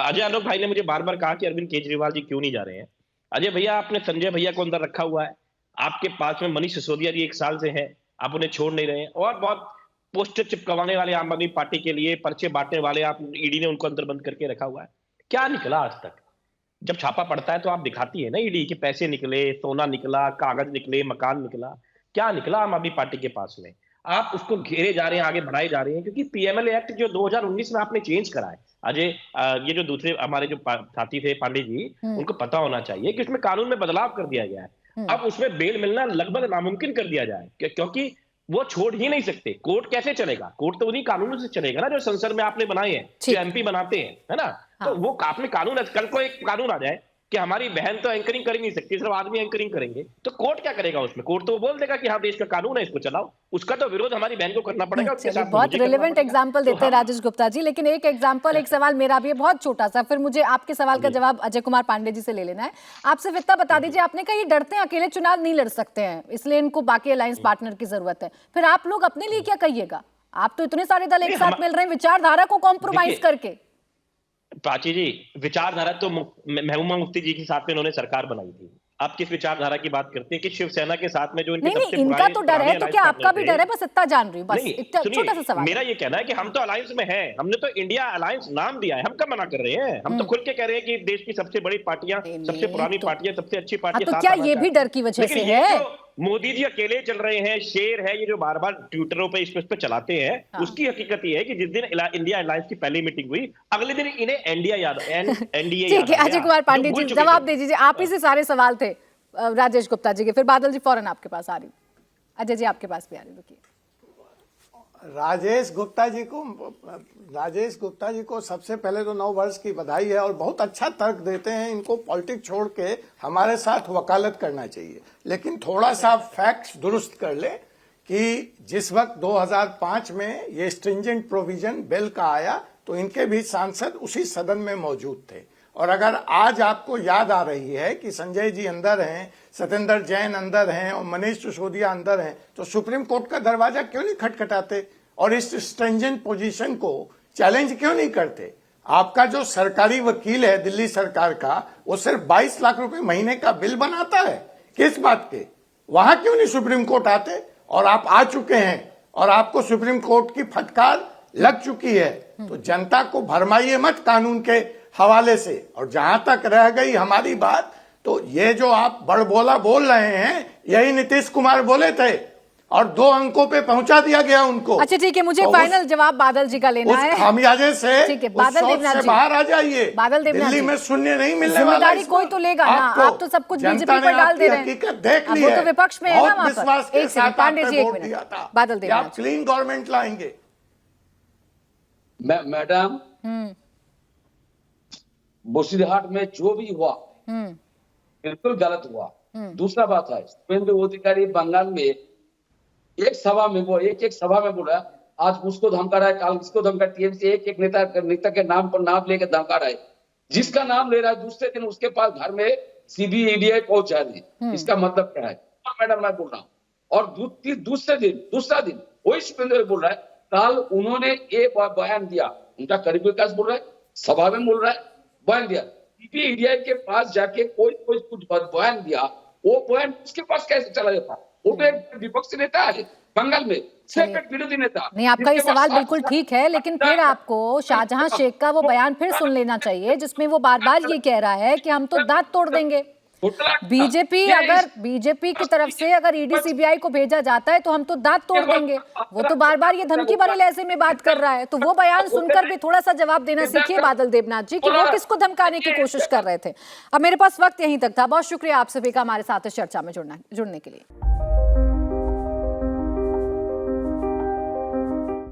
अजय आलोक भाई ने मुझे बार बार कहा कि अरविंद केजरीवाल जी क्यों नहीं जा रहे हैं। अजय भैया, आपने संजय भैया को अंदर रखा हुआ है, आपके पास में मनीष सिसोदिया जी 1 साल से है, आप उन्हें छोड़ नहीं रहे हैं, और बहुत पोस्टर चिपकवाने वाले आम आदमी पार्टी के लिए, पर्चे बांटने वाले, आप ईडी ने उनको अंदर बंद करके रखा हुआ है। क्या निकला आज तक? जब छापा पड़ता है तो आप दिखाती है ना ईडी के पैसे निकले, सोना निकला, कागज निकले, मकान निकला, क्या निकला आम आदमी पार्टी के पास में? आप उसको घेरे जा रहे हैं, आगे बढ़ाए जा रहे हैं, क्योंकि पीएमएलए एक्ट जो 2019 में आपने चेंज करा है। अजय, ये जो दूसरे हमारे जो साथी थे पांडे जी, उनको पता होना चाहिए कि उसमें कानून में बदलाव कर दिया गया है। अब उसमें बेल मिलना लगभग नामुमकिन कर दिया जाए, क्योंकि वो छोड़ ही नहीं सकते। कोर्ट कैसे चलेगा? कोर्ट तो उन्हीं कानूनों से चलेगा ना जो संसद में आपने बनाए हैं, जो एमपी बनाते हैं, है ना? तो वो आपने कानून, कल को एक कानून आ जाए कि हमारी बहन तो एंकरिंग कर ही नहीं सकती, सिर्फ आदमी एंकरिंग करेंगे, तो कोर्ट क्या करेगा उसमें? कोर्ट तो वो बोल देगा कि हाँ देश का कानून है, इसको चलाओ। उसका तो विरोध हमारी बहन को करना पड़ेगा। उसके साथ बहुत रिलेवेंट एग्जांपल देते हैं राजेश गुप्ता जी, लेकिन एक एग्जांपल, एक सवाल मेरा भी है बहुत छोटा सा, फिर मुझे आपके सवाल का जवाब अजय कुमार पांडे जी से ले लेना है। आप सिर्फ इतना बता दीजिए, आपने कहा ये डरते हैं, अकेले चुनाव नहीं लड़ सकते हैं, इसलिए इनको बाकी अलायंस पार्टनर की जरूरत है। फिर आप लोग अपने लिए क्या कहिएगा? आप तो इतने सारे दल एक साथ मिल रहे हैं विचारधारा को कॉम्प्रोमाइज करके। प्राची जी, विचारधारा तो महबूबा मुफ्ती जी के साथ में उन्होंने सरकार बनाई थी, आप किस विचारधारा की बात करते हैं कि शिवसेना के साथ में जो इनके नहीं सबसे इनका तो डर है, तो क्या आपका भी डर है? बस इतना जान रही हूँ, बस नहीं, एक सुनिए, छोटा सा सवाल। मेरा ये कहना है कि हम तो अलायंस में हैं, हमने तो इंडिया अलायंस नाम दिया है, हम कब मना कर रहे हैं? हम तो खुल के कह रहे हैं कि देश की सबसे बड़ी पार्टियां, सबसे पुरानी पार्टियां, सबसे अच्छी पार्टियां। तो क्या ये भी डर की वजह से है? मोदी जी अकेले चल रहे हैं, शेर है ये जो बार बार ट्विटरों पे इस पे चलाते हैं, उसकी हकीकत ये है कि जिस दिन इंडिया अलायंस की पहली मीटिंग हुई, अगले दिन इन्हें एनडीए ठीक है, अजय कुमार पांडे जी जवाब दे दीजिए, आप ही से सारे सवाल थे राजेश गुप्ता जी के, फिर बादल जी फौरन आपके पास आ रही, अजय जी आपके पास भी आ रही, रुकिए। राजेश गुप्ता जी को सबसे पहले तो 9 वर्ष की बधाई है और बहुत अच्छा तर्क देते हैं। इनको पॉलिटिक्स छोड़ के हमारे साथ वकालत करना चाहिए, लेकिन थोड़ा सा फैक्ट्स दुरुस्त कर ले कि जिस वक्त 2005 में ये स्ट्रिंजेंट प्रोविजन बिल का आया तो इनके भी सांसद उसी सदन में मौजूद थे। और अगर आज आपको याद आ रही है कि संजय जी अंदर हैं, सत्येंद्र जैन अंदर हैं और मनीष सिसोदिया अंदर हैं, तो सुप्रीम कोर्ट का दरवाजा क्यों नहीं खटखटाते और इस स्ट्रिंजेंट पोजीशन को चैलेंज क्यों नहीं करते? आपका जो सरकारी वकील है दिल्ली सरकार का, वो सिर्फ 22 लाख रुपए महीने का बिल बनाता है, किस बात के? वहां क्यों नहीं सुप्रीम कोर्ट आते? और आप आ चुके हैं और आपको सुप्रीम कोर्ट की फटकार लग चुकी है, तो जनता को भरमाइए मत कानून के हवाले से। और जहां तक रह गई हमारी बात, तो ये जो आप बड़बोला बोल रहे हैं, यही नीतीश कुमार बोले थे और 2 अंकों पे पहुंचा दिया गया उनको। अच्छा ठीक है, मुझे तो फाइनल जवाब बादल जी का लेना है। खामियाजे से ठीक है, बादल देवनाथ जी बाहर आ जाइए। बादल देवनाथ दिल्ली जी, में शून्य नहीं मिलने वाला। जिम्मेदारी कोई तो लेगा ना, आप तो सब कुछ बीजेपी पर डाल दे रहे हैं। देख ली वो तो विपक्ष में है ना वहां विश्वास पर। एक सेकंड पांडे जी, एक मिनट, बादल देवनाथ आप क्लीन गवर्नमेंट लाएंगे। मैडम बसीरहाट में जो भी हुआ बिल्कुल गलत हुआ। दूसरा बात है, शुभेंदु अधिकारी बंगाल में एक सभा में वो एक सभा में बोला, आज उसको धमका रहा है, कल इसको धमका, टीएमसी एक नेता के नाम पर नाम लेकर धमका रहा है, जिसका नाम ले रहा है दूसरे दिन उसके पास घर में सीबीआई पहुंचा दी। इसका मतलब क्या है? मैडम मैं बोल रहा हूँ। और दूसरा दिन वही शुभेंदु बोल रहा है, कल उन्होंने एक बयान दिया, उनका करीब विकास बोल रहा है, सभा में बोल रहा है, बयान दिया, सीबीआई के पास जाके कोई कुछ बयान दिया, वो बयान उसके पास कैसे चला जाता? वो तो एक विपक्षी नेता है बंगाल में, सिर्फ एक विरोधी नेता। नहीं, आपका ये सवाल बिल्कुल ठीक है, लेकिन फिर आपको शाहजहां शेख का वो बयान फिर सुन लेना चाहिए, जिसमें वो बार बार ये कह रहा है कि हम तो दांत तोड़ देंगे। बीजेपी की तरफ से अगर ईडी सीबीआई को भेजा जाता है तो हम तो दांत तोड़ देंगे। वो तो बार बार ये धमकी भरे लहजे में बात कर रहा है, तो वो बयान सुनकर भी थोड़ा सा जवाब देना सीखिए बादल देवनाथ जी कि वो किसको धमकाने की कोशिश कर रहे थे। अब मेरे पास वक्त यहीं तक था, बहुत शुक्रिया आप सभी का हमारे साथ इस चर्चा में जुड़ने के लिए।